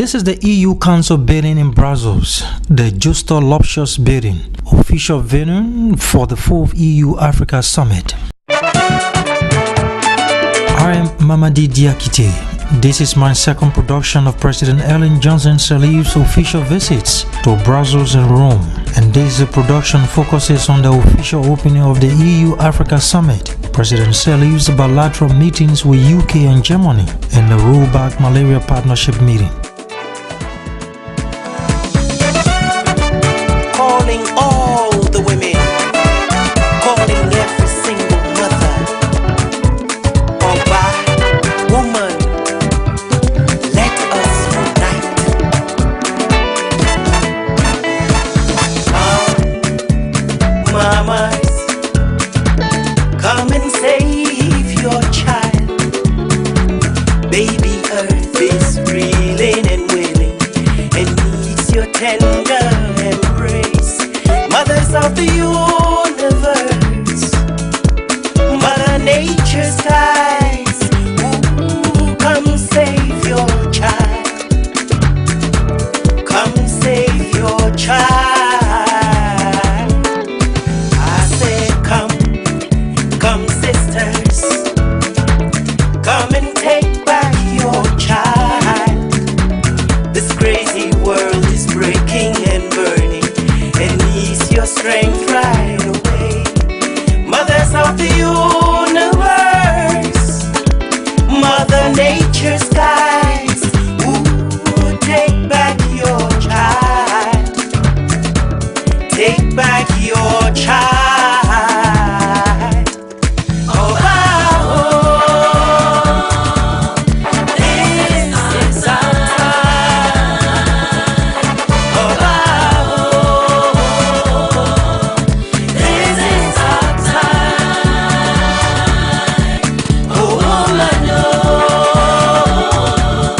This is the EU Council building in Brussels, the Justo Lobshaws building, official venue for the 4th EU Africa Summit. I am Mamadi Diakite. This is my second production of President Sirleaf's official visits to Brussels and Rome, and this production focuses on the official opening of the EU Africa Summit, President Sirleaf's bilateral meetings with UK and Germany, and the rollback malaria partnership meeting. Calling all the women, calling every single mother, Oba, woman, let us unite. Mamas, come and save your child. Baby earth is reeling and wailing and needs your tender embrace. Mothers of the universe, Mother Nature's eyes, ooh, come save your child. Come save your child. I said come sisters, come and take back your child. This crazy world is breaking and burning and needs your strength right away. Mothers of the universe, Mother Nature's guides, ooh, take back your child. Take back your child. Oh, this is our time. Oh, this is our time. Oh, woman, oh,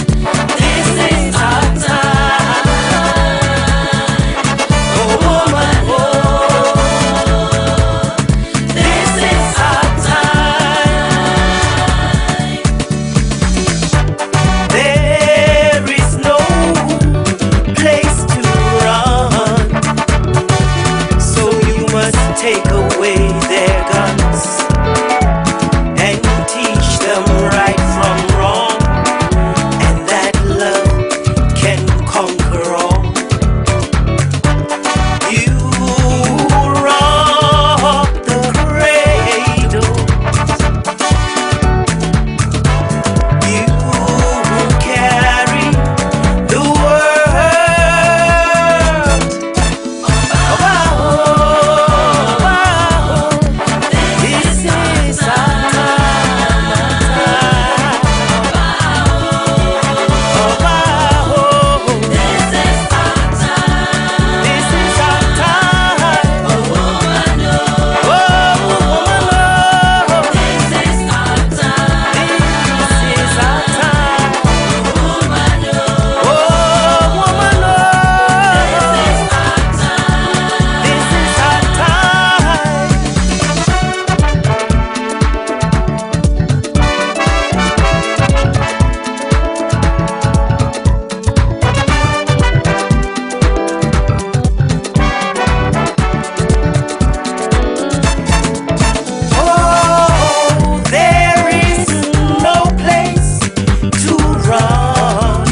this is our time. Oh, woman, oh, this is our time. There is no place to run, so you must take away their guns and teach them right from wrong, and that love can conquer all. You rock the cradle, you carry the world. This is our time. This is our time. This is our time. Oh, woman, oh, this is our time. This is our time. Oh, woman, oh, this is our time. This is our time. Oh, there is no place to run,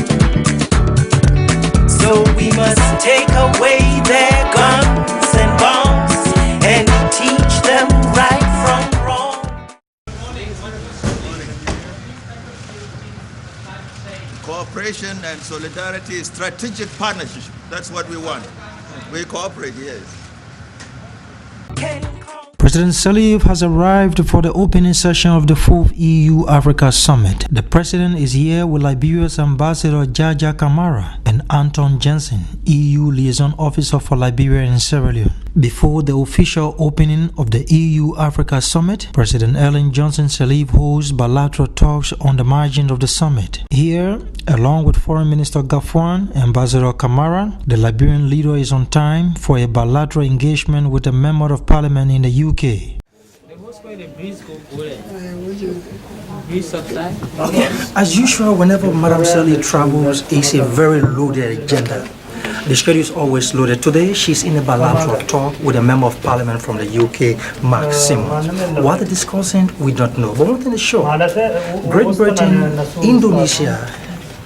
so we must take away their guns and bombs and teach them right from wrong. Cooperation and solidarity, strategic partnership. That's what we want. We cooperate, yes. Can President Sirleaf has arrived for the opening session of the 4th EU Africa Summit. The president is here with Liberia's Ambassador Jaja Kamara and Anton Jensen, EU Liaison Officer for Liberia and Sierra Leone. Before the official opening of the EU Africa Summit, President Sirleaf holds bilateral talks on the margin of the summit. Here, along with Foreign Minister Gafwan and Ambassador Kamara, the Liberian leader is on time for a bilateral engagement with a member of parliament in the UK. As usual, whenever Madam Sirleaf travels, it's a very loaded agenda. The schedule is always loaded. Today, she's in a bilateral talk with a member of parliament from the UK, Mark Simmons. What they're discussing, we don't know. But one thing is sure, Great Britain, Indonesia,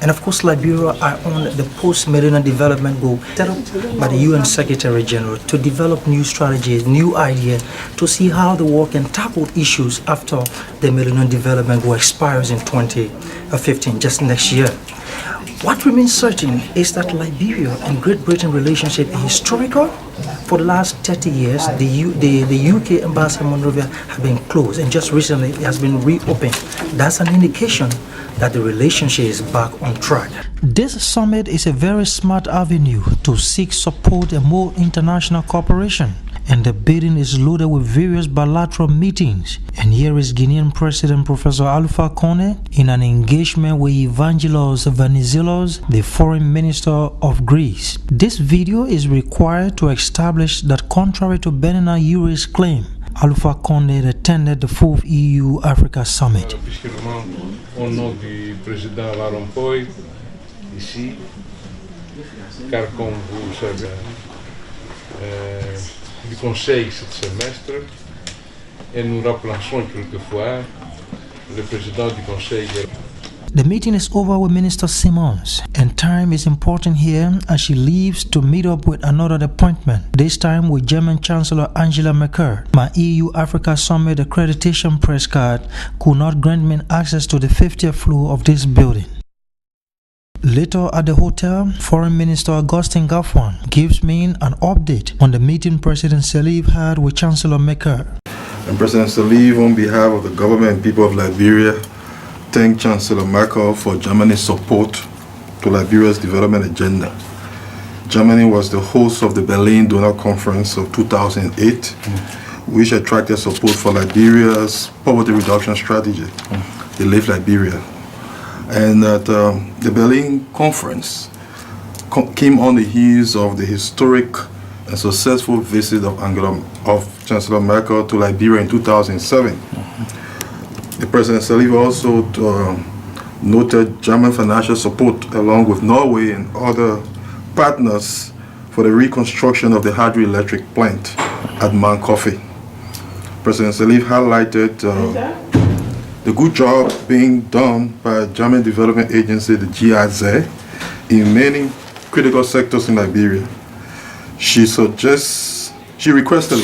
and of course Liberia are on the post-millennium development goal set up by the UN Secretary General to develop new strategies, new ideas to see how the world can tackle issues after the Millennium Development Goal expires in 2015, just next year. What remains certain is that Liberia and Great Britain relationship is historical. For the last 30 years, the UK embassy in Monrovia has been closed, and just recently it has been reopened. That's an indication that the relationship is back on track. This summit is a very smart avenue to seek support and more international cooperation. And the bidding is loaded with various bilateral meetings. And here is Guinean President Professor Alpha Conde in an engagement with Evangelos Venizelos, the Foreign Minister of Greece. This video is required to establish that contrary to Benina Uri's claim, Alpha Conde attended the 4th EU-Africa Summit. Au nom du président Varompoy, ici, car comme vous savez, du Conseil ce semestre, et nous remplaçons quelquefois le président du Conseil. The meeting is over with Minister Simmons, and time is important here as she leaves to meet up with another appointment, this time with German Chancellor Angela Merkel. My EU-Africa Summit accreditation press card could not grant me access to the 50th floor of this building. Later at the hotel, Foreign Minister Augustin Gafwan gives me an update on the meeting President Sirleaf had with Chancellor Merkel. And President Sirleaf, on behalf of the government and people of Liberia, thank Chancellor Merkel for Germany's support to Liberia's development agenda. Germany was the host of the Berlin Donor Conference of 2008, which attracted support for Liberia's poverty reduction strategy, the Live Liberia. And that the Berlin Conference came on the heels of the historic and successful visit of Chancellor Merkel to Liberia in 2007. The President Sirleaf also noted German financial support along with Norway and other partners for the reconstruction of the hydroelectric plant at Mount Coffee. President Sirleaf highlighted the good job being done by German Development Agency, the GIZ, in many critical sectors in Liberia. She requested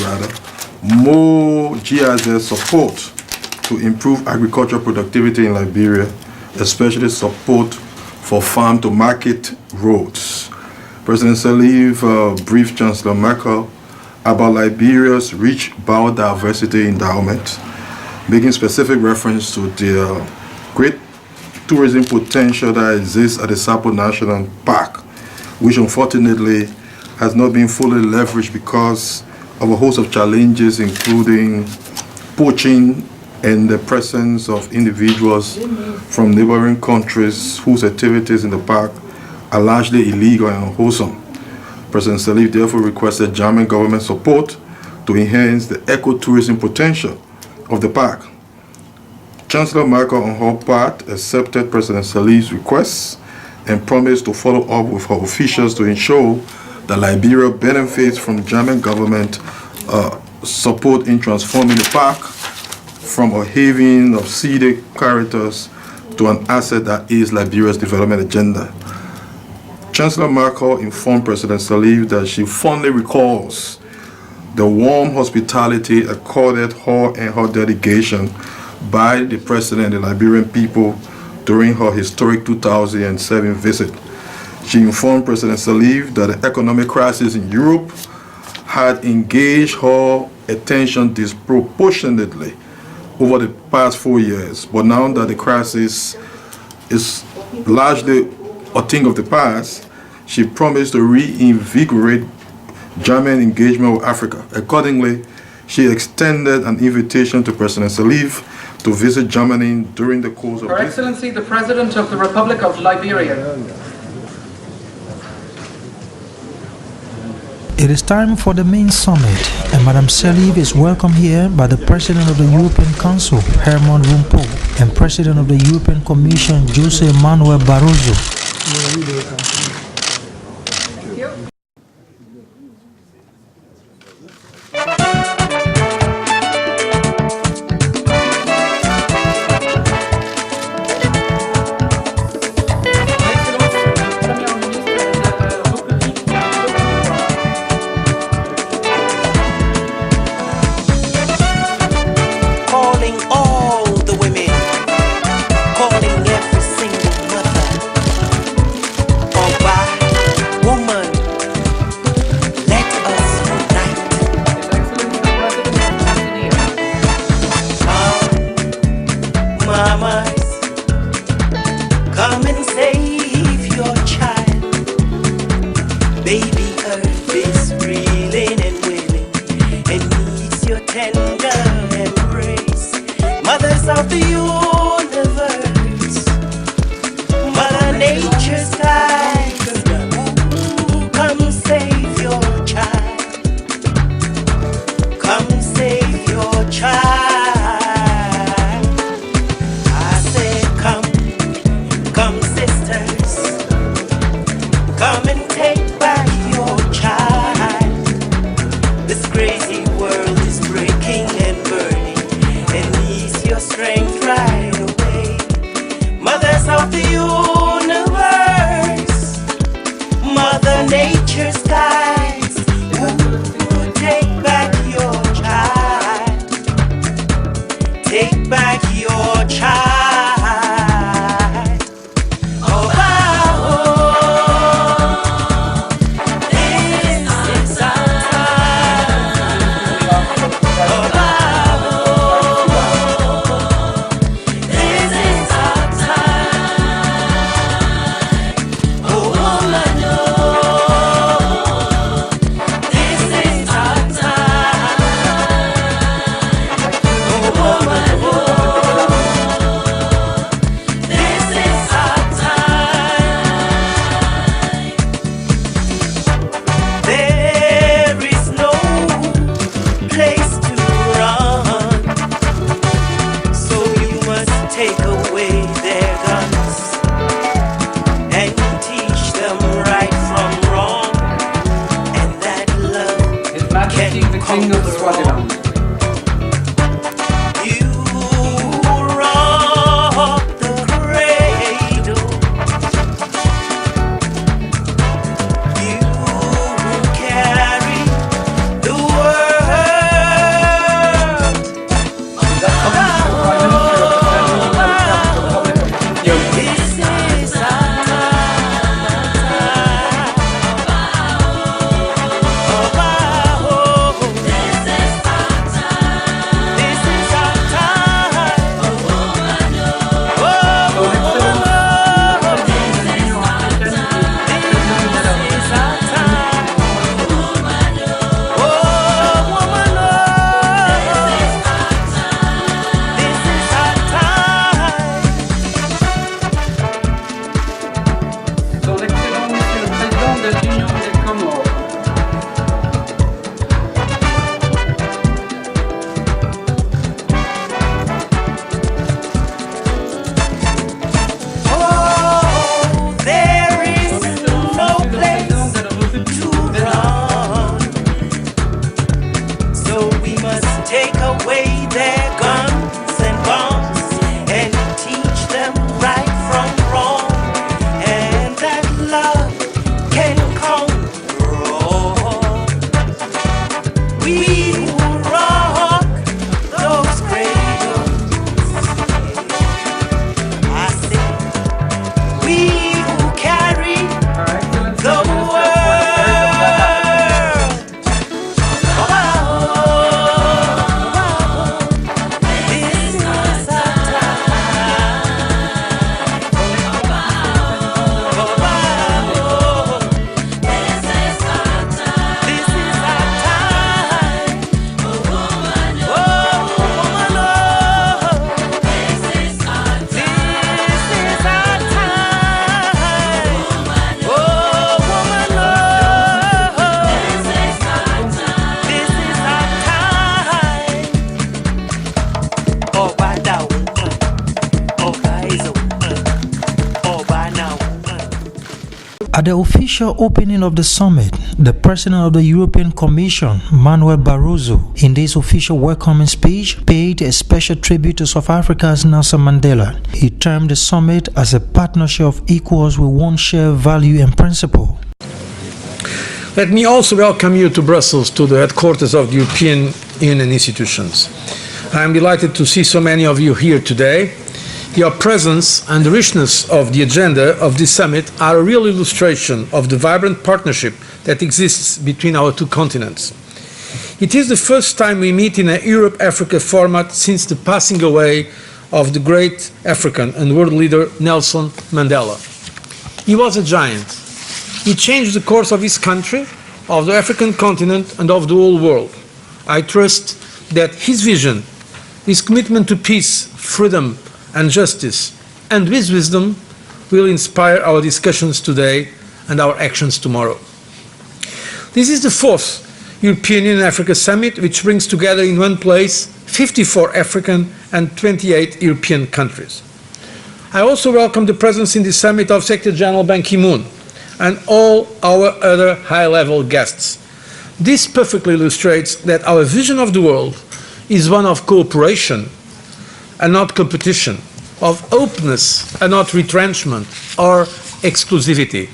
more GIZ support to improve agricultural productivity in Liberia, especially support for farm-to-market roads. President Sirleaf briefed Chancellor Merkel about Liberia's rich biodiversity endowment, making specific reference to the great tourism potential that exists at the Sapo National Park, which unfortunately has not been fully leveraged because of a host of challenges, including poaching and the presence of individuals from neighboring countries whose activities in the park are largely illegal and unwholesome. President Sirleaf therefore requested German government support to enhance the ecotourism potential of the park. Chancellor Merkel, on her part, accepted President Sirleaf's requests and promised to follow up with her officials to ensure that Liberia benefits from German government support in transforming the park from a haven of scenic characters to an asset that is Liberia's development agenda. Chancellor Merkel informed President Sirleaf that she fondly recalls the warm hospitality accorded her and her delegation by the President and the Liberian people during her historic 2007 visit. She informed President Sirleaf that the economic crisis in Europe had engaged her attention disproportionately over the past 4 years, but now that the crisis is largely a thing of the past, she promised to reinvigorate German engagement with Africa. Accordingly, she extended an invitation to President Sirleaf to visit Germany during the course of Her Excellency, the President of the Republic of Liberia. It is time for the main summit, and Madam Sirleaf is welcomed here by the President of the European Council, Herman Van Rompuy, and President of the European Commission, Jose Manuel Barroso. Calling all the women, calling every single mother. Oh, why, woman, let us unite. Come, mamas, come and save your child. Baby earth is reeling and wailing and needs your tender embrace. Mothers of the universe, Mother Nature's guides, ooh, come save your child. Come save your child. I said come sisters, come and take back your child. This crazy world is breaking and burning and needs your strength right At the official opening of the summit, the President of the European Commission, Manuel Barroso, in this official welcoming speech, paid a special tribute to South Africa's Nelson Mandela. He termed the summit as a partnership of equals with one shared value and principle. Let me also welcome you to Brussels, to the headquarters of the European Union institutions. I am delighted to see so many of you here today. Your presence and the richness of the agenda of this summit are a real illustration of the vibrant partnership that exists between our two continents. It is the first time we meet in a Europe-Africa format since the passing away of the great African and world leader Nelson Mandela. He was a giant. He changed the course of his country, of the African continent, and of the whole world. I trust that his vision, his commitment to peace, freedom, and justice, and with wisdom, will inspire our discussions today and our actions tomorrow. This is the fourth European Union Africa Summit, which brings together in one place 54 African and 28 European countries. I also welcome the presence in this summit of Secretary General Ban Ki-moon and all our other high-level guests. This perfectly illustrates that our vision of the world is one of cooperation and not competition, of openness and not retrenchment or exclusivity.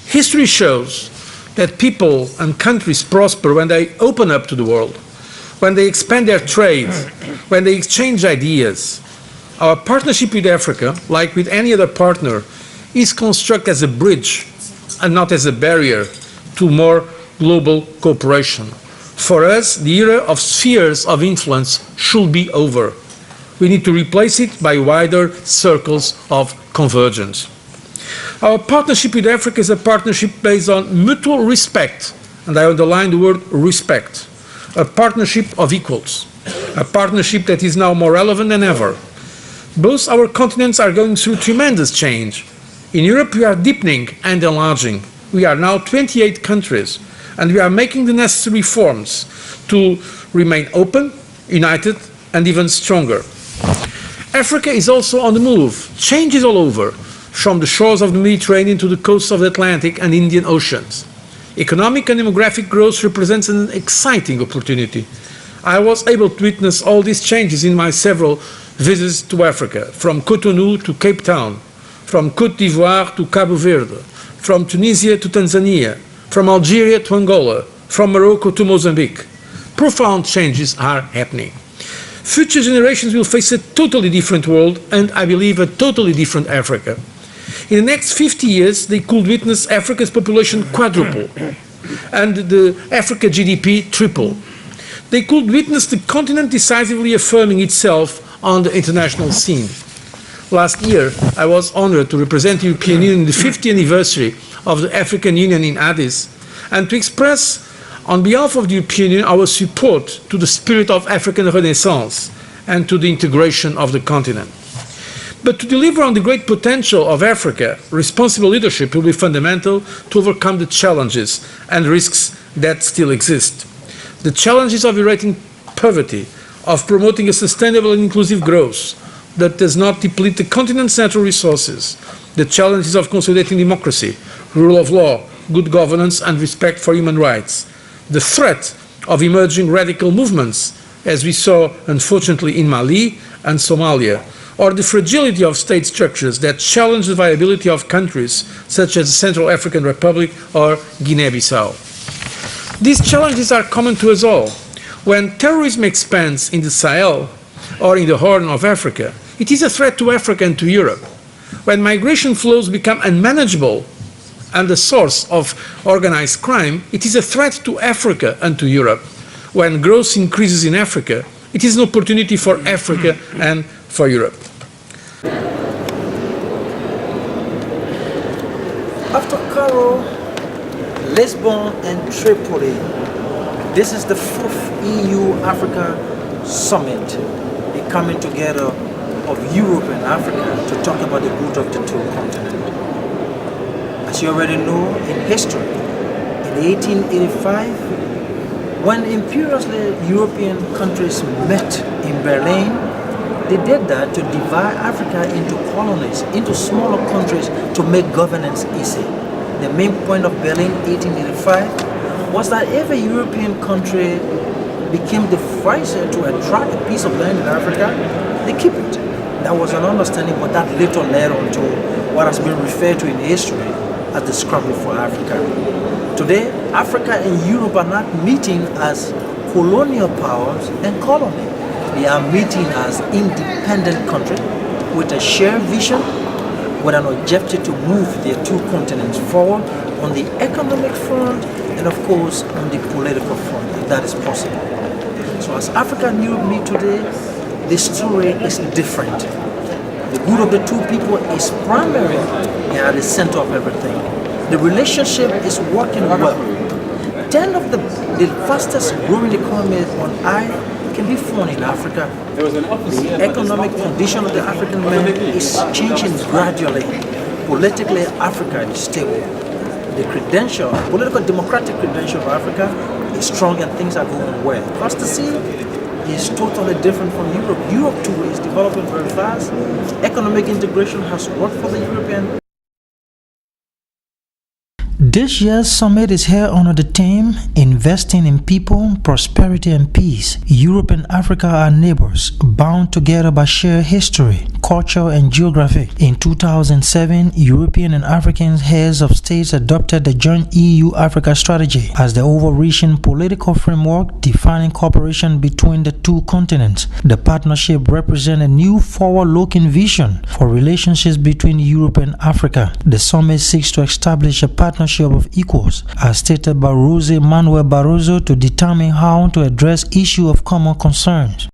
History shows that people and countries prosper when they open up to the world, when they expand their trade, when they exchange ideas. Our partnership with Africa, like with any other partner, is constructed as a bridge and not as a barrier to more global cooperation. For us, the era of spheres of influence should be over. We need to replace it by wider circles of convergence. Our partnership with Africa is a partnership based on mutual respect, and I underline the word respect, a partnership of equals, a partnership that is now more relevant than ever. Both our continents are going through tremendous change. In Europe, we are deepening and enlarging. We are now 28 countries, and we are making the necessary reforms to remain open, united, and even stronger. Africa is also on the move. Change is all over, from the shores of the Mediterranean to the coasts of the Atlantic and Indian Oceans. Economic and demographic growth represents an exciting opportunity. I was able to witness all these changes in my several visits to Africa, from Cotonou to Cape Town, from Côte d'Ivoire to Cabo Verde, from Tunisia to Tanzania, from Algeria to Angola, from Morocco to Mozambique. Profound changes are happening. Future generations will face a totally different world and, I believe, a totally different Africa. In the next 50 years, they could witness Africa's population quadruple and the Africa GDP triple. They could witness the continent decisively affirming itself on the international scene. Last year, I was honored to represent the European Union in the 50th anniversary of the African Union in Addis and to express on behalf of the European Union our support to the spirit of African Renaissance and to the integration of the continent. But to deliver on the great potential of Africa, responsible leadership will be fundamental to overcome the challenges and risks that still exist. The challenges of eradicating poverty, of promoting a sustainable and inclusive growth that does not deplete the continent's natural resources, the challenges of consolidating democracy, rule of law, good governance and respect for human rights, the threat of emerging radical movements, as we saw unfortunately in Mali and Somalia, or the fragility of state structures that challenge the viability of countries such as the Central African Republic or Guinea-Bissau. These challenges are common to us all. When terrorism expands in the Sahel or in the Horn of Africa, it is a threat to Africa and to Europe. When migration flows become unmanageable and the source of organized crime, it is a threat to Africa and to Europe. When growth increases in Africa, it is an opportunity for Africa and for Europe. After Cairo, Lisbon and Tripoli, this is the fourth EU-Africa summit, the coming together of Europe and Africa to talk about the good of the two continents. As you already know, in history, in 1885, when imperialist European countries met in Berlin, they did that to divide Africa into colonies, into smaller countries to make governance easy. The main point of Berlin 1885 was that if a European country became the first to attract a piece of land in Africa, they keep it. That was an understanding, but that later led on to what has been referred to in history as the scramble for Africa. Today, Africa and Europe are not meeting as colonial powers and colony. They are meeting as independent countries with a shared vision, with an objective to move their two continents forward on the economic front and of course on the political front, if that is possible. So as Africa and Europe meet today, the story is different. The good of the two people is primary and at the center of everything. The relationship is working well. 10 of the fastest growing economies on earth can be found in Africa. The economic condition of the African man is changing gradually. Politically, Africa is stable. The credential, political democratic credential of Africa is strong and things are going well. First to see is totally different from Europe. Europe too is developing very fast. Economic integration has worked for the European. This year's summit is held under the theme Investing in People, Prosperity and Peace. Europe and Africa are neighbors, bound together by shared history, culture and geography. In 2007, European and African heads of states adopted the joint EU-Africa strategy as the overreaching political framework defining cooperation between the two continents. The partnership represents a new forward-looking vision for relationships between Europe and Africa. The summit seeks to establish a partnership of equals, as stated by Jose Manuel Barroso, to determine how to address issues of common concerns.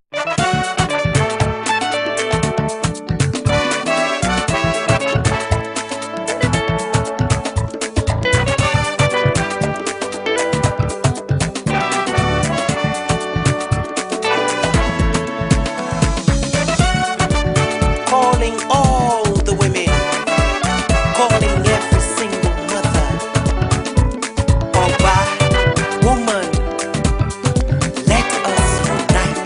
Calling all the women, calling every single mother. Oba, woman, let us unite.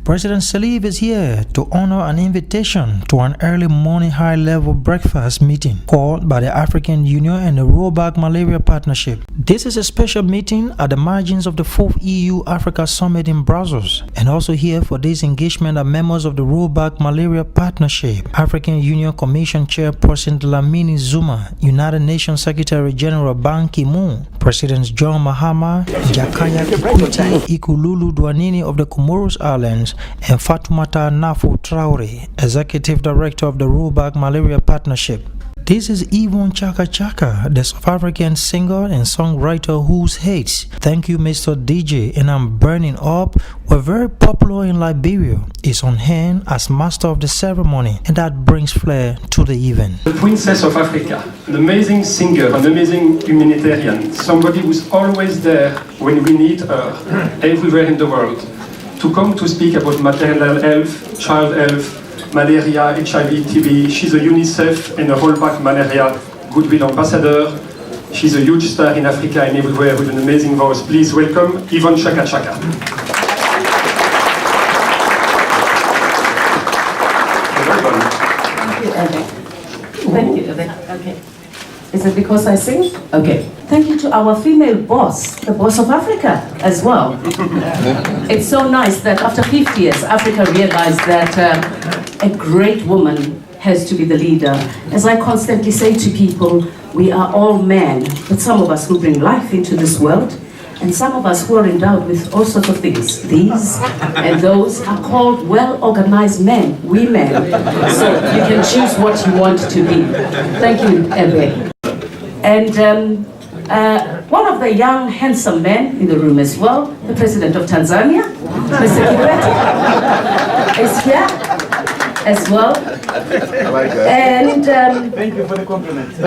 President Sirleaf is here to honor an invitation to an early morning high-level breakfast meeting called by the African Union and the Rollback Malaria Partnership. This is a special meeting at the margins of the 4th EU Africa Summit in Brussels, and also here for this engagement are members of the Rollback Malaria Partnership, African Union Commission Chairperson Dlamini Zuma, United Nations Secretary General Ban Ki-moon, Presidents John Mahama, Jakaya Kikwete, Ikululu Dwanini of the Comoros Islands, and Fatoumata Nafo Traore, Executive Director of the Rollback Malaria Partnership. This is Yvonne Chaka Chaka, the South African singer and songwriter whose hits "Thank You Mr. DJ" and "I'm Burning Up" were very popular in Liberia, is on hand as master of the ceremony, and that brings flair to the event. The Princess of Africa, an amazing singer, an amazing humanitarian, somebody who's always there when we need her, everywhere in the world, to come to speak about maternal health, child health, malaria, HIV, TB. She's a UNICEF and a Rollback Malaria Goodwill Ambassador. She's a huge star in Africa and everywhere with an amazing voice. Please welcome Yvonne Chaka Chaka. Thank you, Eve. Okay. Is it because I sing? Okay. Thank you to our female boss, the boss of Africa as well. It's so nice that after 50 years, Africa realized that a great woman has to be the leader. As I constantly say to people, we are all men, but some of us who bring life into this world, and some of us who are endowed with all sorts of things. These and those are called well-organized men, we men. So you can choose what you want to be. Thank you, Ebe. And one of the young, handsome men in the room as well, the President of Tanzania, Mr. Kikwete, is here as well. I like that. And Thank you for the compliment.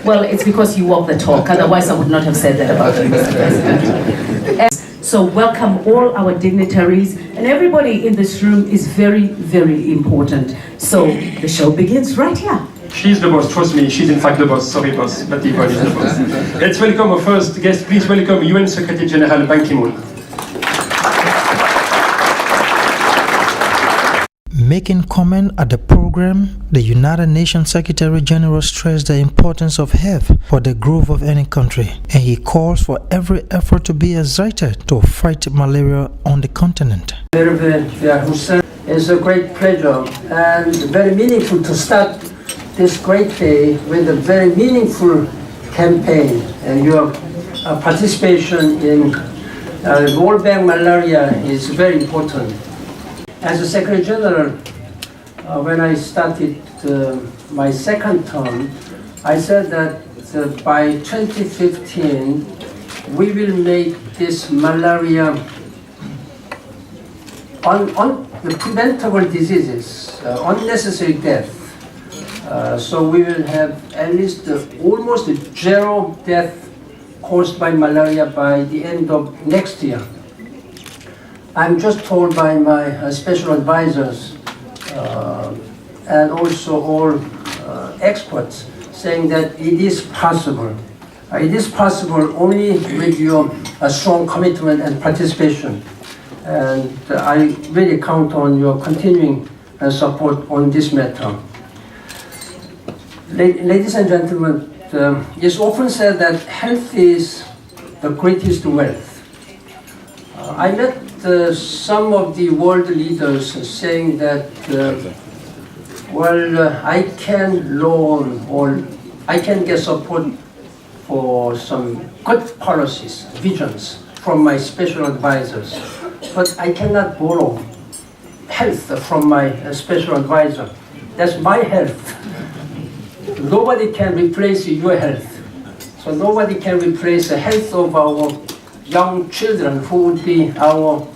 well, it's because you walk the talk. Otherwise, I would not have said that about you, Mr. President. So welcome all our dignitaries, and everybody in this room is very, very important. So the show begins right here. She's the boss, trust me, she's in fact the boss. Sorry boss, but Yvonne is the boss. Let's welcome our first guest. Please welcome UN Secretary General Ban Ki-moon. Making comment at the program, the United Nations Secretary General stressed the importance of health for the growth of any country, and he calls for every effort to be exerted to fight malaria on the continent. It's a great pleasure and very meaningful to start this great day with a very meaningful campaign, and your participation in Rollback Malaria is very important. As a Secretary General, when I started my second term, I said that by 2015 we will make this malaria on the preventable diseases, unnecessary death. So we will have at least almost zero death caused by malaria by the end of next year. I'm just told by my special advisors and also all experts saying that it is possible. It is possible only with your strong commitment and participation. And I really count on your continuing support on this matter. Ladies and gentlemen, it's often said that health is the greatest wealth. I met some of the world leaders saying that, I can loan or I can get support for some good policies, visions from my special advisors, but I cannot borrow health from my special advisor. That's my health. Nobody can replace your health. So nobody can replace the health of our young children who would be our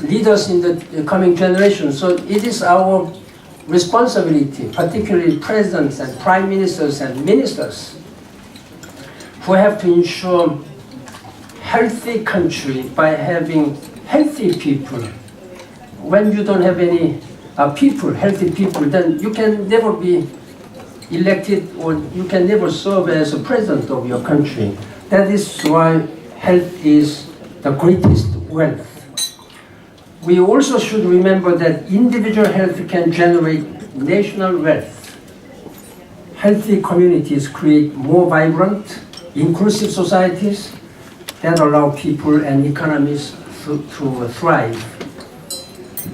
leaders in the coming generation. So it is our responsibility, particularly presidents and prime ministers and ministers, who have to ensure healthy country by having healthy people. When you don't have any people, healthy people, then you can never be elected or you can never serve as a president of your country. That is why health is the greatest wealth. we also should remember that individual health can generate national wealth. Healthy communities create more vibrant, inclusive societies that allow people and economies to thrive.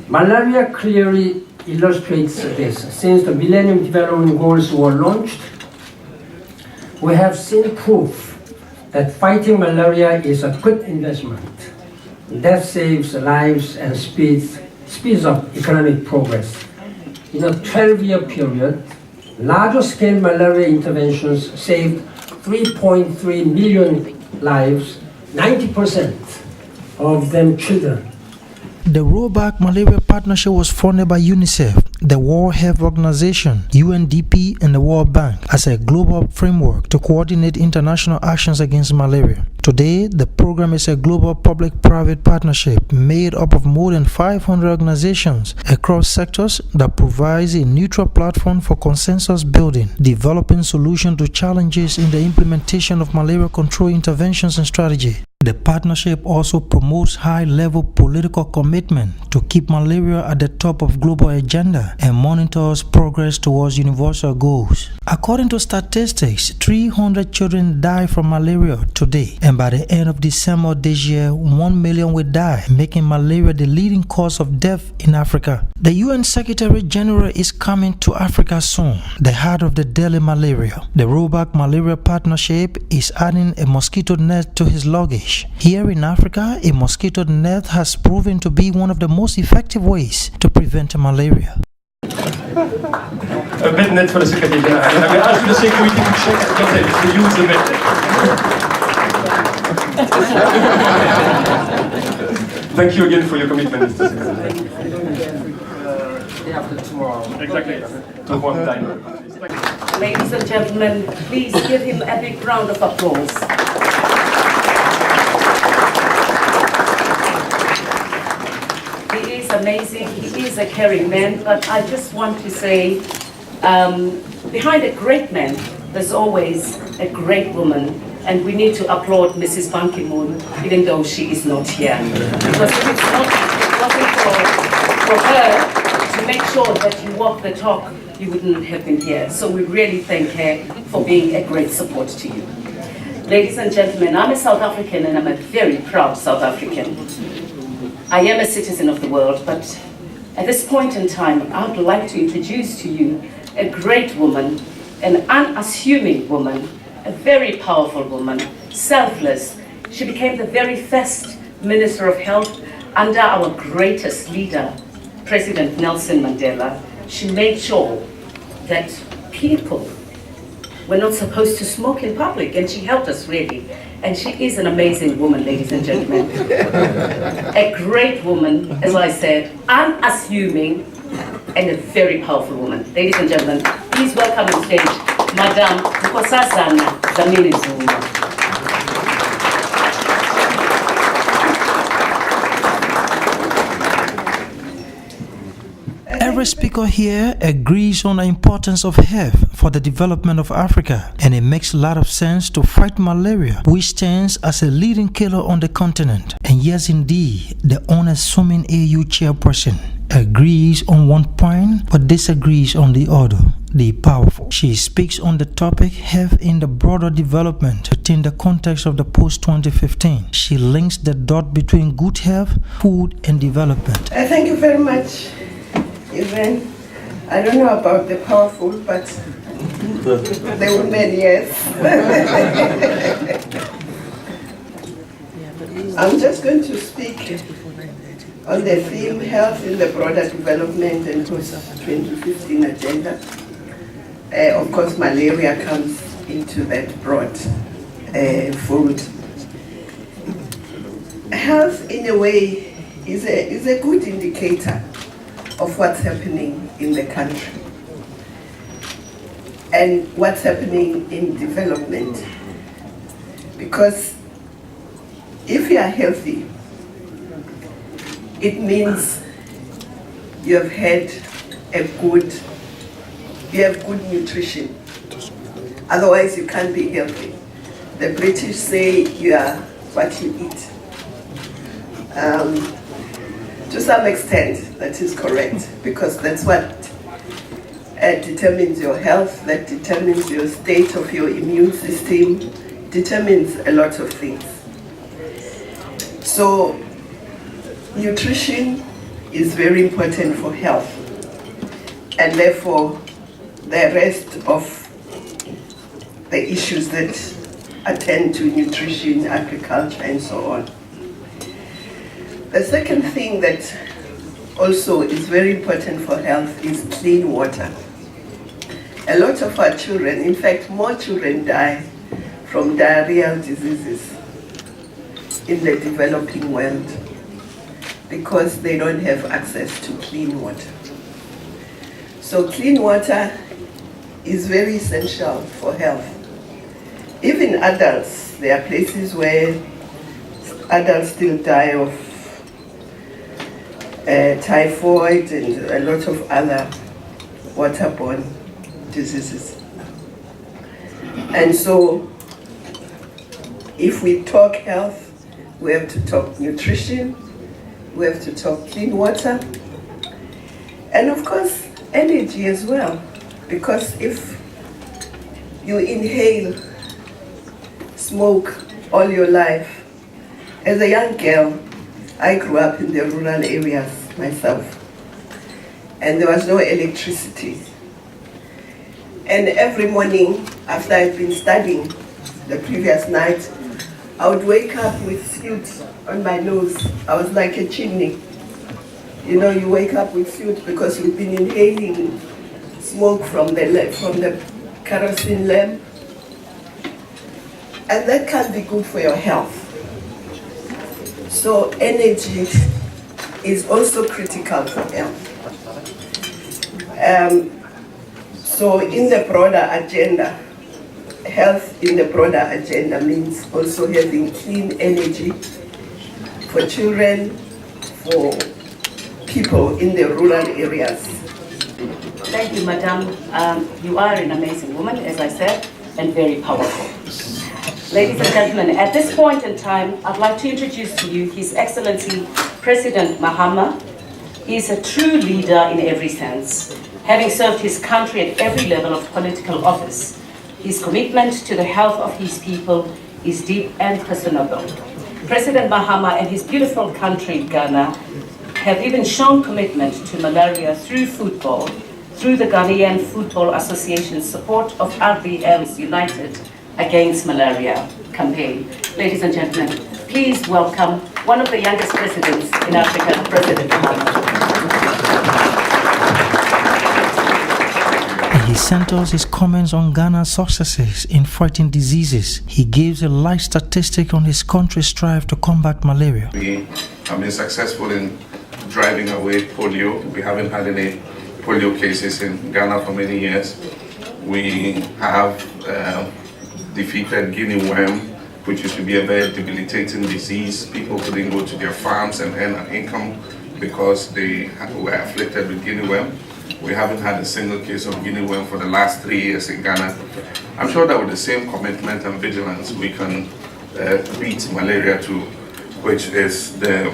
Malaria clearly illustrates this. Since the Millennium Development Goals were launched, we have seen proof that fighting malaria is a good investment. That saves lives and speeds up economic progress. In a 12-year period, larger-scale malaria interventions saved 3.3 million lives, 90% of them children. The Rollback Malaria Partnership was funded by UNICEF, the World Health Organization, UNDP, and the World Bank as a global framework to coordinate international actions against malaria. Today, the program is a global public-private partnership made up of more than 500 organizations across sectors that provides a neutral platform for consensus building, developing solutions to challenges in the implementation of malaria control interventions and strategy. The partnership also promotes high-level political commitment to keep malaria at the top of global agenda and monitors progress towards universal goals. According to statistics, 300 children die from malaria today, and by the end of December this year, 1 million will die, making malaria the leading cause of death in Africa. The UN Secretary General is coming to Africa soon, the heart of the deadly malaria. The Rollback Malaria Partnership is adding a mosquito net to his luggage. Here in Africa, a mosquito net has proven to be one of the most effective ways to prevent malaria. A bed net for the Secretary General. I will ask the security to check at the hotel to use the bed net. Thank you again for your commitment, Mr. Secretary. Day after tomorrow. Exactly. To one time. Ladies and gentlemen, please give him a big round of applause. He is amazing, he is a caring man, but I just want to say, behind a great man, there's always a great woman, and we need to applaud Mrs. Ban Ki-moon, even though she is not here. Because if it wasn't for her to make sure that you walk the talk, you wouldn't have been here. So we really thank her for being a great support to you. Ladies and gentlemen, I'm a South African, and I'm a very proud South African. I am a citizen of the world, but at this point in time, I would like to introduce to you a great woman, an unassuming woman, a very powerful woman, selfless. She became the very first Minister of Health under our greatest leader, President Nelson Mandela. She made sure that people were not supposed to smoke in public, and she helped us really. And she is an amazing woman, ladies and gentlemen. A great woman, as I said, unassuming, and a very powerful woman. Ladies and gentlemen, please welcome on stage, Madam Nkosazana Dlamini-Zuma. Every speaker here agrees on the importance of health for the development of Africa, and it makes a lot of sense to fight malaria, which stands as a leading killer on the continent. And yes, indeed, the unassuming AU chairperson agrees on one point but disagrees on the other, the powerful. She speaks on the topic health in the broader development within the context of the post-2015. She links the dot between good health, food, and development. Thank you very much. Even, I don't know about the powerful, but the women, yes. I'm just going to speak on the theme health in the broader development and post-2015 agenda. Of course, malaria comes into that broad fold. Health, in a way, is a good indicator of what's happening in the country and what's happening in development. Because if you are healthy, it means you have had you have good nutrition. Otherwise you can't be healthy. The British say you are what you eat. To some extent, that is correct, because that's what determines your health, that determines your state of your immune system, determines a lot of things. So, nutrition is very important for health, and therefore the rest of the issues that attend to nutrition, agriculture, and so on. The second thing that also is very important for health is clean water. A lot of our children, in fact, more children die from diarrheal diseases in the developing world because they don't have access to clean water. So clean water is very essential for health. Even adults, there are places where adults still die of typhoid and a lot of other waterborne diseases. And so, if we talk health, we have to talk nutrition, we have to talk clean water, and of course, energy as well. Because if you inhale smoke all your life, as a young girl, I grew up in the rural areas myself, and there was no electricity. And every morning, after I'd been studying the previous night, I would wake up with soot on my nose. I was like a chimney. You know, you wake up with soot because you've been inhaling smoke from the kerosene lamp. And that can't be good for your health. So energy is also critical for health. So in the broader agenda, health in the broader agenda means also having clean energy for children, for people in the rural areas. Thank you, Madam. You are an amazing woman, as I said, and very powerful. Ladies and gentlemen, at this point in time, I'd like to introduce to you His Excellency President Mahama. He is a true leader in every sense, having served his country at every level of political office. His commitment to the health of his people is deep and personal. President Mahama and his beautiful country, Ghana, have even shown commitment to malaria through football, through the Ghanaian Football Association's support of RBL's United Against Malaria campaign. Ladies and gentlemen, please welcome one of the youngest presidents in Africa, President Mahama. He centers his comments on Ghana's successes in fighting diseases. He gives a light statistic on his country's strive to combat malaria. We have been successful in driving away polio. We haven't had any polio cases in Ghana for many years. We have defeated guinea worm, which used to be a very debilitating disease. People couldn't go to their farms and earn an income because they were afflicted with guinea worm. We haven't had a single case of guinea worm for the last 3 years in Ghana. I'm sure that with the same commitment and vigilance, we can beat malaria too, which is the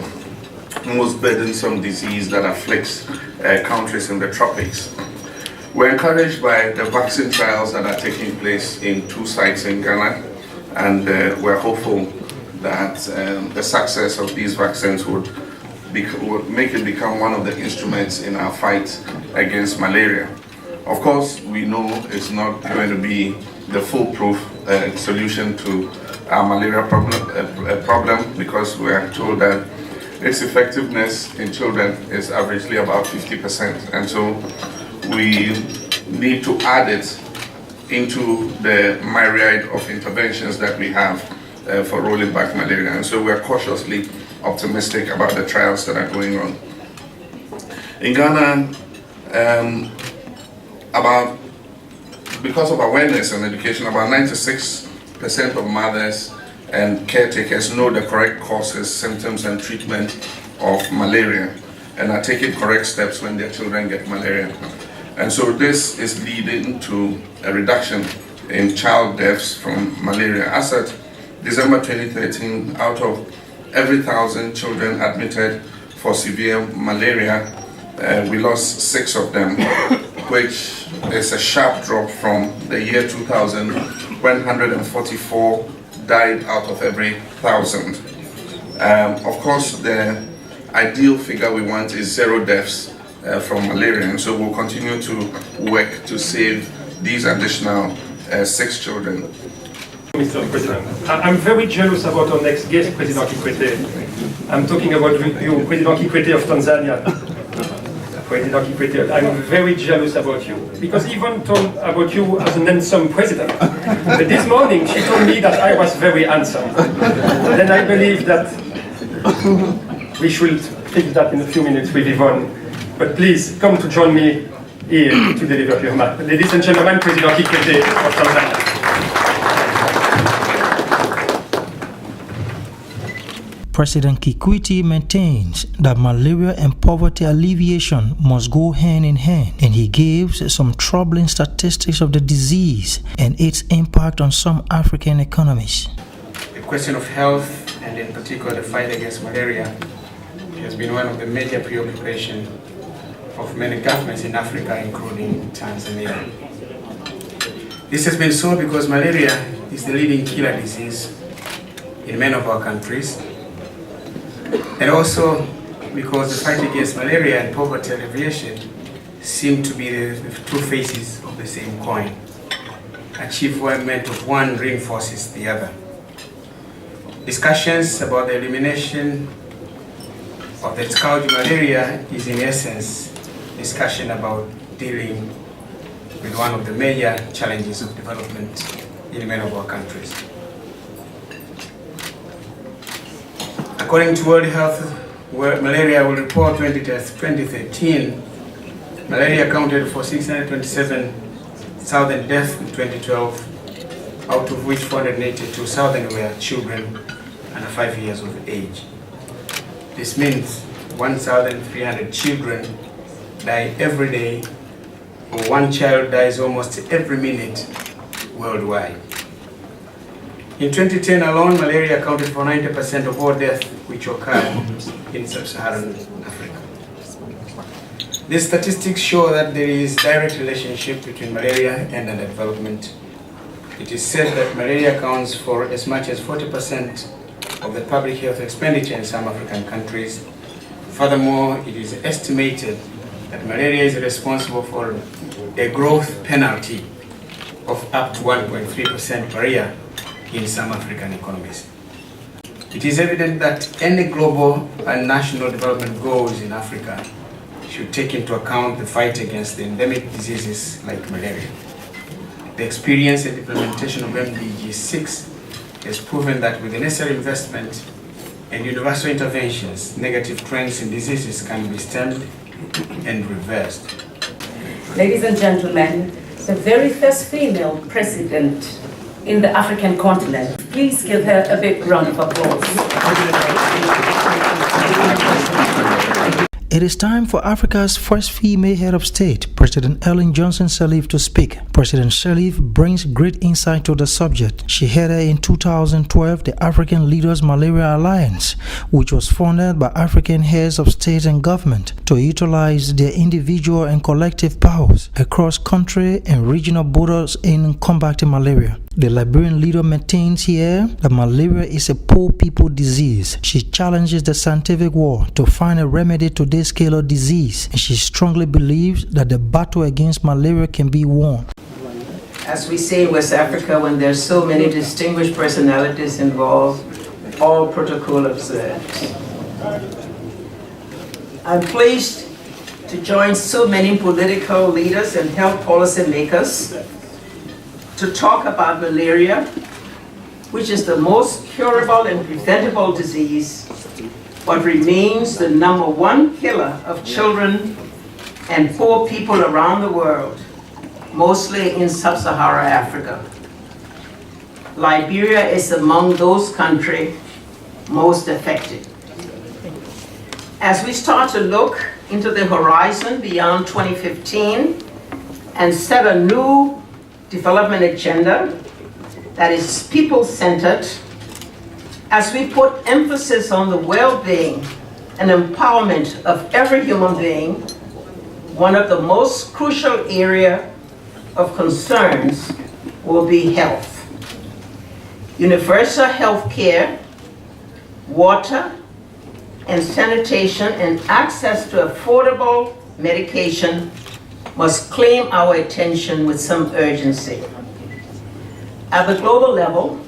most burdensome disease that afflicts countries in the tropics. We're encouraged by the vaccine trials that are taking place in 2 sites in Ghana, and we're hopeful that the success of these vaccines would make it become one of the instruments in our fight against malaria. Of course, we know it's not going to be the foolproof solution to our malaria problem because we are told that its effectiveness in children is averagely about 50%, and so we need to add it into the myriad of interventions that we have for rolling back malaria, and so we are cautiously optimistic about the trials that are going on. In Ghana, because of awareness and education, about 96% of mothers and caretakers know the correct causes, symptoms, and treatment of malaria and are taking correct steps when their children get malaria. And so this is leading to a reduction in child deaths from malaria. As at December 2013, out of every 1,000 children admitted for severe malaria. We lost 6 of them, which is a sharp drop from the year 2000, when 144 died out of every 1,000. Of course, the ideal figure we want is 0 deaths from malaria, and so we'll continue to work to save these additional 6 children. Mr. President, I'm very jealous about our next guest, President Kikwete. I'm talking about you, President Kikwete of Tanzania. President Kikwete, I'm very jealous about you, because even told about you as an handsome president. But this morning she told me that I was very handsome. Then I believe that we should fix that in a few minutes with Yvonne. But please come to join me here to deliver your mark. Ladies and gentlemen, President Kikwete of Tanzania. President Kikwete maintains that malaria and poverty alleviation must go hand in hand, and he gives some troubling statistics of the disease and its impact on some African economies. The question of health, and in particular the fight against malaria, has been one of the major preoccupations of many governments in Africa, including Tanzania. This has been so because malaria is the leading killer disease in many of our countries, and also because the fight against malaria and poverty alleviation seem to be the 2 faces of the same coin. Achievement of one reinforces the other. Discussions about the elimination of the scourge malaria is in essence discussion about dealing with one of the major challenges of development in many of our countries. According to World Health Malaria will report 2013, malaria accounted for 627,000 deaths in 2012, out of which 482,000 were children under 5 years of age. This means 1,300 children die every day, or 1 child dies almost every minute worldwide. In 2010 alone, malaria accounted for 90% of all deaths which occurred in sub-Saharan Africa. These statistics show that there is a direct relationship between malaria and underdevelopment. It is said that malaria accounts for as much as 40% of the public health expenditure in some African countries. Furthermore, it is estimated that malaria is responsible for a growth penalty of up to 1.3% per year in some African economies. It is evident that any global and national development goals in Africa should take into account the fight against the endemic diseases like malaria. The experience and implementation of MDG 6 has proven that with the necessary investment and universal interventions, negative trends in diseases can be stemmed and reversed. Ladies and gentlemen, the very first female president in the African continent. Please give her a big round of applause. It is time for Africa's first female head of state, President Johnson Sirleaf, to speak. President Sirleaf brings great insight to the subject. She headed in 2012 the African Leaders Malaria Alliance, which was founded by African heads of state and government to utilize their individual and collective powers across country and regional borders in combating malaria. The Liberian leader maintains here that malaria is a poor people disease. She challenges the scientific world to find a remedy to this killer disease, and she strongly believes that the battle against malaria can be won. As we say in West Africa, when there's so many distinguished personalities involved, all protocol observed. I'm pleased to join so many political leaders and health policy makers to talk about malaria, which is the most curable and preventable disease, but remains the #1 killer of children and poor people around the world, mostly in sub-Saharan Africa. Liberia is among those countries most affected. As we start to look into the horizon beyond 2015 and set a new development agenda that is people-centered, as we put emphasis on the well-being and empowerment of every human being, one of the most crucial area of concerns will be health. Universal health care, water, and sanitation, and access to affordable medication must claim our attention with some urgency. At the global level,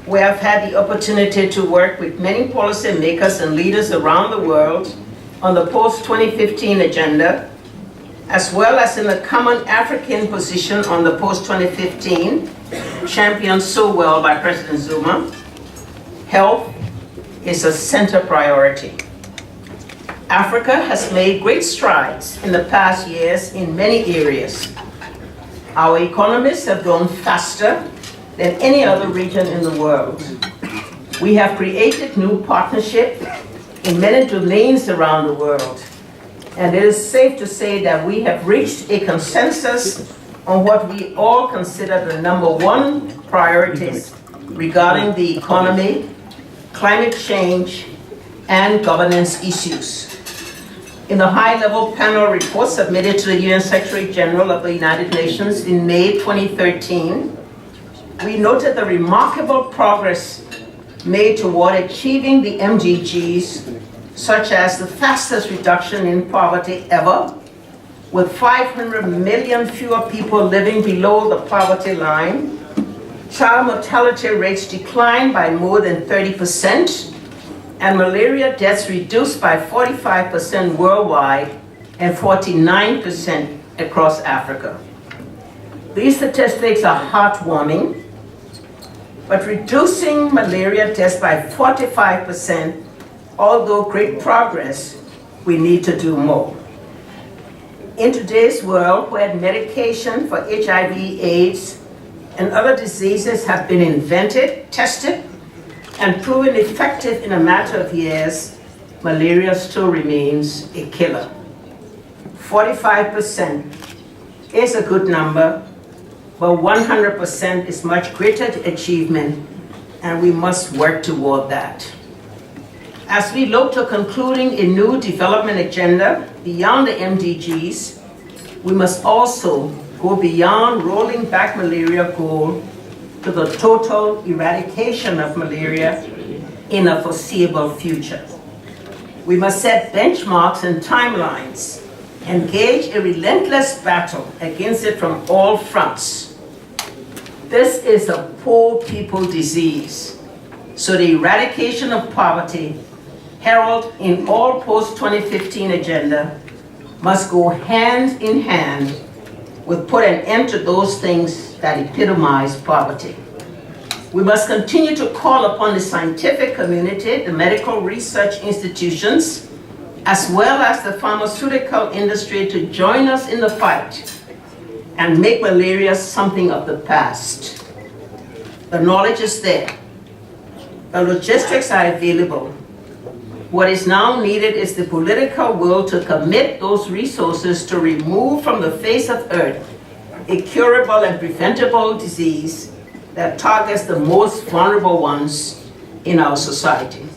we have had the opportunity to work with many policymakers and leaders around the world on the post-2015 agenda, as well as in the common African position on the post-2015, championed so well by President Zuma. Health is a center priority. Africa has made great strides in the past years in many areas. Our economies have grown faster than any other region in the world. We have created new partnerships in many domains around the world. And it is safe to say that we have reached a consensus on what we all consider the #1 priorities regarding the economy, climate change, and governance issues. In the high-level panel report submitted to the UN Secretary General of the United Nations in May 2013, we noted the remarkable progress made toward achieving the MDGs, such as the fastest reduction in poverty ever, with 500 million fewer people living below the poverty line. Child mortality rates declined by more than 30%, and malaria deaths reduced by 45% worldwide and 49% across Africa. These statistics are heartwarming, but reducing malaria deaths by 45%, although great progress, we need to do more. In today's world, where medication for HIV/AIDS and other diseases have been invented, tested, and proven effective in a matter of years, malaria still remains a killer. 45% is a good number, but 100% is much greater achievement, and we must work toward that. As we look to concluding a new development agenda beyond the MDGs, we must also go beyond rolling back malaria goal to the total eradication of malaria in a foreseeable future. We must set benchmarks and timelines, engage a relentless battle against it from all fronts. This is a poor people disease, so the eradication of poverty, heralded in all post-2015 agenda, must go hand in hand with put an end to those things that epitomize poverty. We must continue to call upon the scientific community, the medical research institutions, as well as the pharmaceutical industry to join us in the fight and make malaria something of the past. The knowledge is there. The logistics are available. What is now needed is the political will to commit those resources to remove from the face of Earth a curable and preventable disease that targets the most vulnerable ones in our society.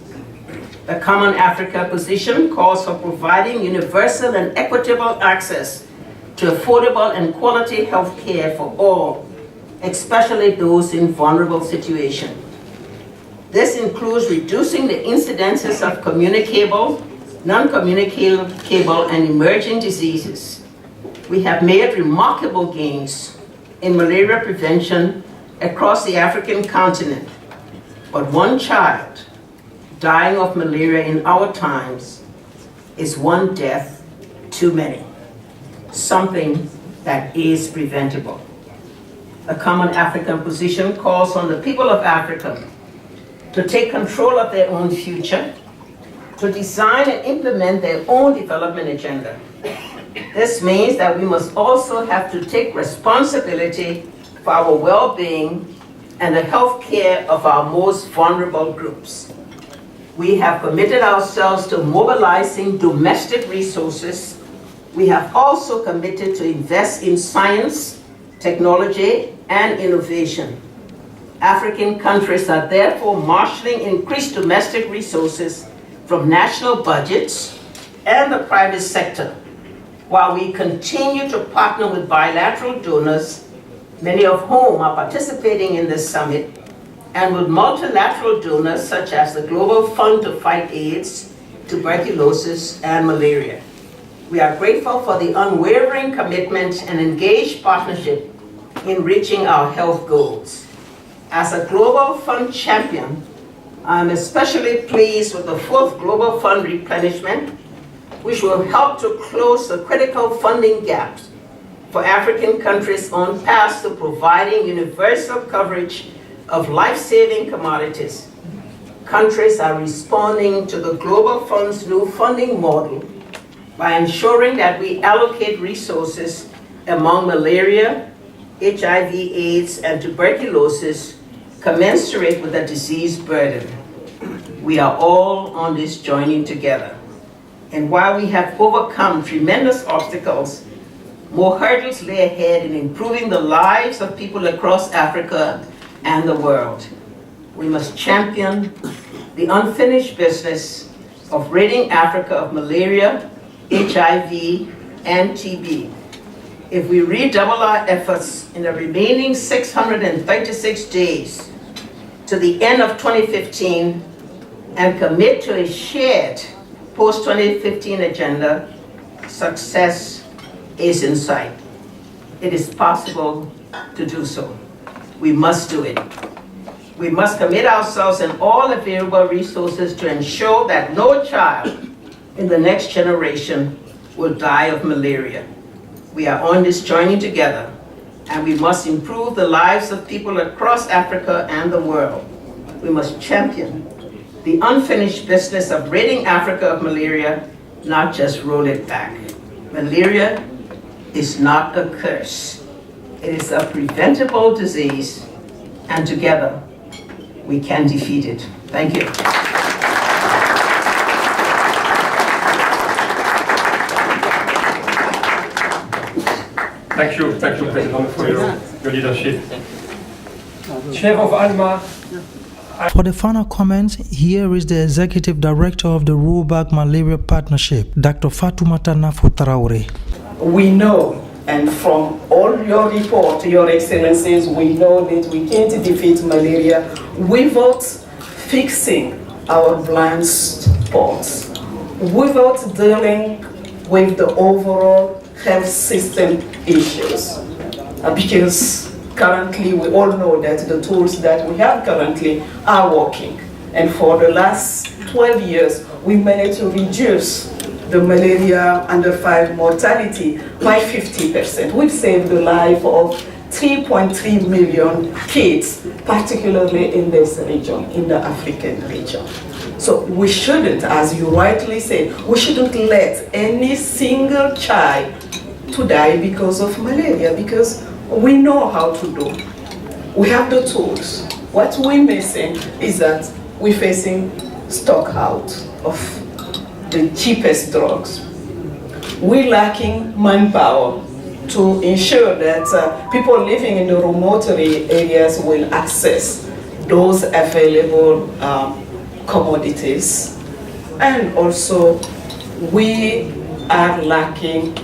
The Common Africa position calls for providing universal and equitable access to affordable and quality health care for all, especially those in vulnerable situations. This includes reducing the incidences of communicable, non-communicable, and emerging diseases. We have made remarkable gains in malaria prevention across the African continent, but one child dying of malaria in our times is one death too many, something that is preventable. The Common African position calls on the people of Africa to take control of their own future, to design and implement their own development agenda. This means that we must also have to take responsibility for our well-being and the health care of our most vulnerable groups. We have committed ourselves to mobilizing domestic resources. We have also committed to invest in science, technology, and innovation. African countries are therefore marshaling increased domestic resources from national budgets and the private sector, while we continue to partner with bilateral donors, many of whom are participating in this summit, and with multilateral donors such as the Global Fund to Fight AIDS, Tuberculosis, and Malaria. We are grateful for the unwavering commitment and engaged partnership in reaching our health goals. As a Global Fund champion, I'm especially pleased with the fourth Global Fund replenishment, which will help to close the critical funding gaps for African countries on paths to providing universal coverage of life-saving commodities. Countries are responding to the Global Fund's new funding model by ensuring that we allocate resources among malaria, HIV/AIDS, and tuberculosis commensurate with the disease burden. We are all on this journey together. And while we have overcome tremendous obstacles, more hurdles lay ahead in improving the lives of people across Africa and the world. We must champion the unfinished business of ridding Africa of malaria, HIV, and TB. If we redouble our efforts in the remaining 636 days to the end of 2015 and commit to a shared post-2015 agenda, success is in sight. It is possible to do so. We must do it. We must commit ourselves and all available resources to ensure that no child in the next generation will die of malaria. We are on this journey together, and we must improve the lives of people across Africa and the world. We must champion the unfinished business of ridding Africa of malaria, not just roll it back. Malaria is not a curse. It is a preventable disease, and together we can defeat it. Thank you. Thank you, President, for your leadership. Chair of ALMA. For the final comments, here is the Executive Director of the Rollback Malaria Partnership, Dr. Fatoumata Nafo Traoré. We know, and from all your report, Your Excellencies, we know that we can't defeat malaria without fixing our blind spots, without dealing with the overall health system issues. Because currently we all know that the tools that we have currently are working. And for the last 12 years, we managed to reduce the malaria under 5 mortality by 50%. We've saved the life of 3.3 million kids, particularly in this region, in the African region. So we shouldn't, as you rightly said, we shouldn't let any single child to die because of malaria, because we know how to do. We have the tools. What we're missing is that we're facing stock out of the cheapest drugs. We're lacking manpower to ensure that people living in the remote areas will access those available commodities. And also, we are lacking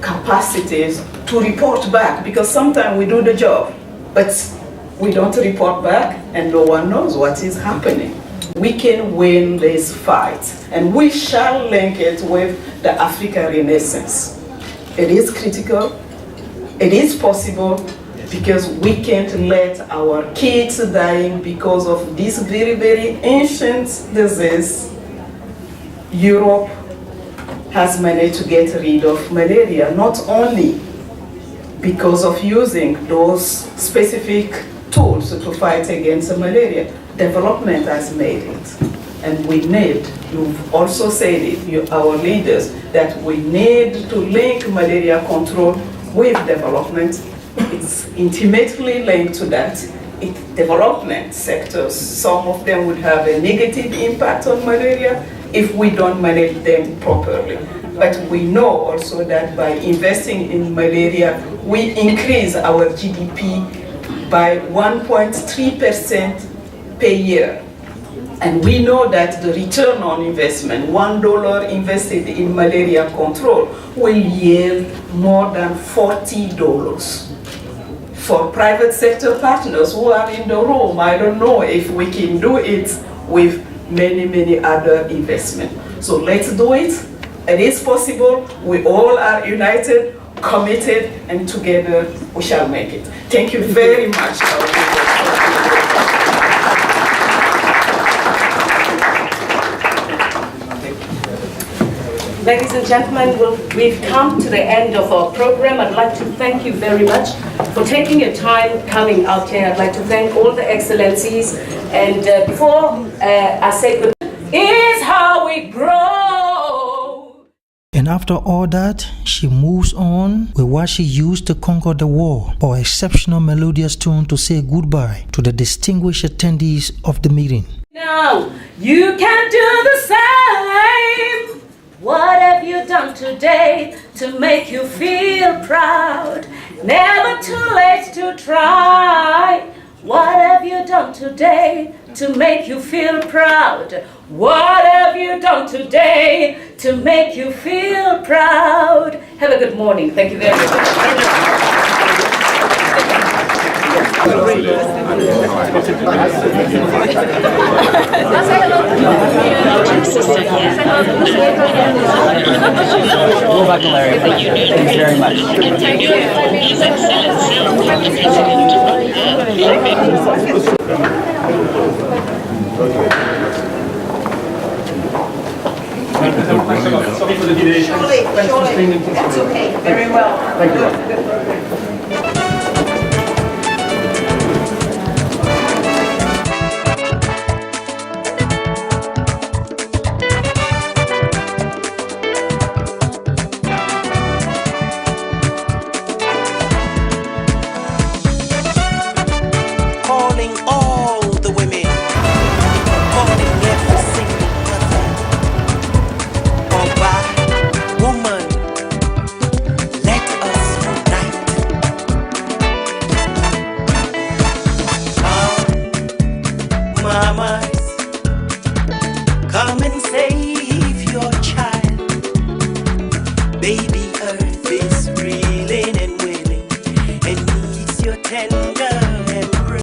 capacities to report back, because sometimes we do the job, but we don't report back and no one knows what is happening. We can win this fight, and we shall link it with the African Renaissance. It is critical, it is possible, because we can't let our kids dying because of this very, very ancient disease. Europe has managed to get rid of malaria, not only because of using those specific tools to fight against malaria. Development has made it. And we need, you've also said it, our leaders, that we need to link malaria control with development. It's intimately linked to that. Development sectors, some of them would have a negative impact on malaria if we don't manage them properly. But we know also that by investing in malaria, we increase our GDP by 1.3% per year. And we know that the return on investment, $1 invested in malaria control, will yield more than $40. For private sector partners who are in the room, I don't know if we can do it with many other investments. So let's do it. It is possible. We all are united, committed, and together we shall make it. Thank you very much. Ladies and gentlemen, we've come to the end of our program. I'd like to thank you very much for taking your time coming out here. I'd like to thank all the excellencies. And before I say goodbye, is how we grow. And after all that, she moves on with what she used to conquer the war, or exceptional melodious tune to say goodbye to the distinguished attendees of the meeting. Now, you can do the same. What have you done today to make you feel proud? Never too late to try. What have you done today to make you feel proud? What have you done today to make you feel proud? Have a good morning. Thank you very much. vocabulary. Thank you very much. Sorry for the delay. Surely, that's okay. Very well. Thank you. Calling all the women, calling every single mother. Oh, why, woman, let us unite. Come, mamas, come and save your child. Baby Earth is reeling and wailing and needs your tender